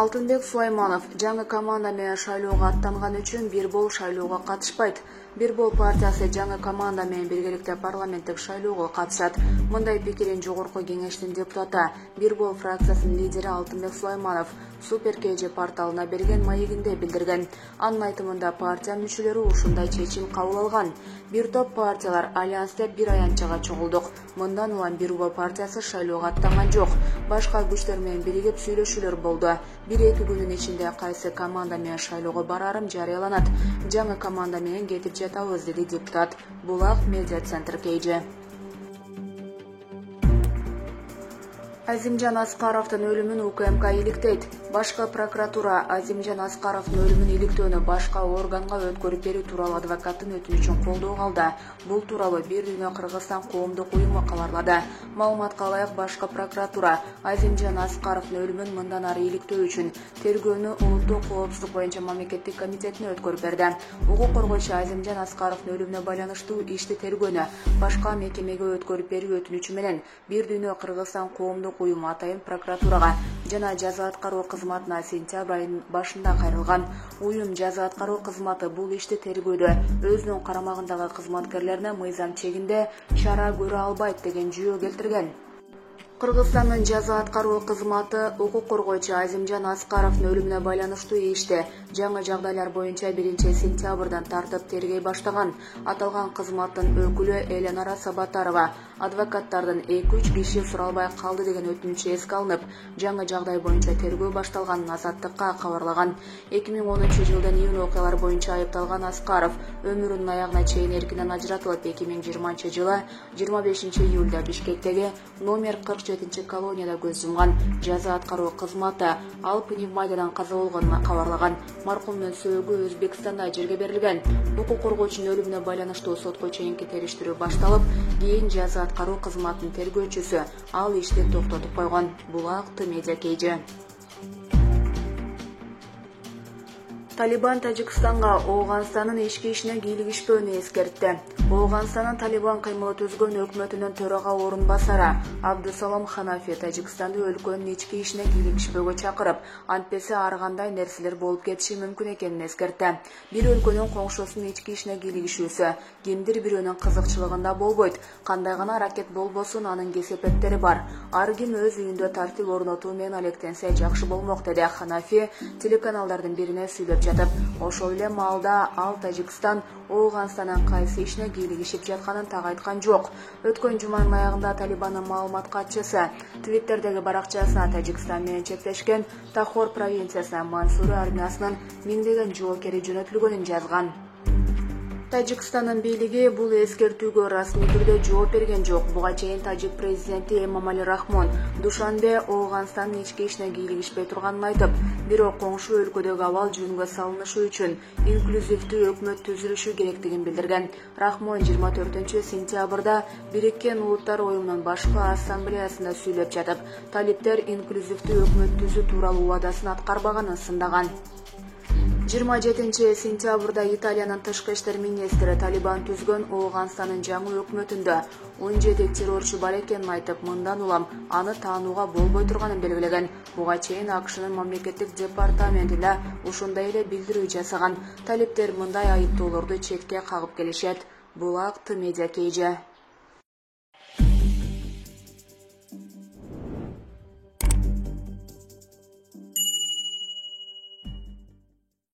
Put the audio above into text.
Алтынбек Сулайманов жаңы команда менен шайлоого аттанган үчүн Бирбол шайлоого катышпайт. Бирбол партиясы жаңы команда менен биргеликте парламенттик шайлоого катышат. Мындай пикирин жогорку кеңештин депутаты, Бирбол фракциясынын лидери Алтынбек Сулайманов Супер КЖ порталына берген маегинде билдирген. Анын айтымында партия мүчөлөрү ушундай чечим кабыл алган. Бир топ партиялар альянс деп бир аянтчага чогулдук. Мындан улам Бирбол партиясы шайлоого аттанган жок. Башка күчтөр менен биригип сүйлөшүүлөр болду. 1-2 күнүн ичинде кайсы команда менен шайлоого барарым жарыяланат. Жаңы команда менен кетип жатабыз, деди депутат. Булак медиа центр КЖ. Азимжан Аскаровдун өлүмүн УКМК иликтейт. Башкы прокуратура Азимжан Аскаровдун өлүмүн иликтөөнү башка органга өткөрүп берүү тууралуу адвокаттын өтүнүчүн колдоого алды. Бул тууралуу Бир Дүйнө Кыргызстан коомдук уюму кабарлады. Маалыматка ылайык, башкы прокуратура Азимжан Аскаровдун өлүмүн мындан ары иликтөө үчүн тергөөнү Улуттук коопсуздук боюнча мамлекеттик комитетине өткөрүп берди. Укук коргоочу Азимжан Аскаровдун өлүмүнө байланыштуу ишти тергөөнү башка мекемеге өткөрүп берүү өтүнүчү менен Бир Дүйнө Кыргызстан коомдук уюм атайын прокуратурага жана жаза аткаруу кызматына сентябрь айынын башында кайрылган. Уюм жаза аткаруу кызматы бул ишти тергөөдө өзүнүн карамагындагы кызматкерлерине мыйзам чегинде чара көрө албайт деген жүйө келтирген. Кыргызстандын жаза аткаруу кызматы укук коргоочу Азимжан Аскаровдун өлүмүнө байланыштуу ишти жаңы жагдайлар боюнча 1 сентябрдан тартып тергей баштаган. Аталган кызматтын өкүлү Эленара Сабатарова адвокаттардын 2-3 киши суралбай калды деген өтүнүчү эске алынып, жаңы жагдай боюнча тергөө башталганын Азаттыкка кабарлаган. 2010-жылдын июнь окуялары боюнча айыпталган Аскаров өмүрүнүн аягына чейин эркинен ажыратылып, 2020-жылы 25 июлда Бишкектеги номер 47 колонияда көз жумган. Жаза аткаруу кызматы ал пневмониядан каза болгонун кабарлаган. Маркумдун сөөгү Өзбекстанда жерге берилген. Укук коргоочунун өлүмүнө байланыштуу сотко чейинки териштирүү башталып, кийин жаза аткаруу кызматынын тергөөчүсү ал ишти токтотуп койгон. Булак медиа КЖ. Талибан Тажикстанга Ооганстандын ички ишине кийлигишпөөнү эскертти. Ооганстандын Талибан кыймылы түзгөн өкмөтүнүн төрага орун басары Абдусалам Ханафи Тажикстанды өлкөнүн ички ишине кийлигишпөөгө чакырып, антпесе ар кандай нерселер болуп кетиши мүмкүн экенин эскертти. Бир өлкөнүн коңшусунун ички ишине кийлигишүүсү кимдир бирөөнүн кызыкчылыгында болбойт. Кандай гана аракет болбосун, анын кесепеттери бар. Ар ким өз үйүндө тартип орнотуу менен алектенсе жакшы болмок, деди Ханафи телеканалдардын бирине сүйлөп жатып. Ошол эле маалда ал Тажикстан Ооганстандан кайсы ишине кийлигишип жатканын так айткан жок. Өткөн жуманын аягында Талибандын маалымат катчысы Твиттердеги баракчасына Тажикстан менен чектешкен Тахор провинциясына Мансури армиясынын миңдеген жоокери жөнөтүлгөнүн жазган. Тажикстандын бийлиги бул эскертүүгө расмий түрдө жооп берген жок. Буга чейин тажик президенти Эмомали Рахмон Душанбе Ооганстандын ички ишине кийлигишпей турганын айтып, бирок коңшу өлкөдөгү абал жөнгө салынышы үчүн инклюзивдүү өкмөт түзүлүшү керектигин билдирген. Рахмон 24 сентябрда Бириккен Улуттар Уюмунун башкы ассамблеясында сүйлөп жатып, талиптер инклюзивдүү өкмөт түзүү тууралуу убадасын аткарбаганын сындаган. 27 сентябрда Италиянын тышкы иштер министри Талибан түзгөн Ооганстандын жаңы өкмөтүндө 17 террорчу бар экенин айтып, мындан улам аны таанууга болбой турганын белгилеген. Буга чейин АКШнын мамлекеттик департаменти да ушундай эле билдирүү жасаган. Талиптер мындай айыптоолорду четке кагып келишет. Булак медиа КЖ.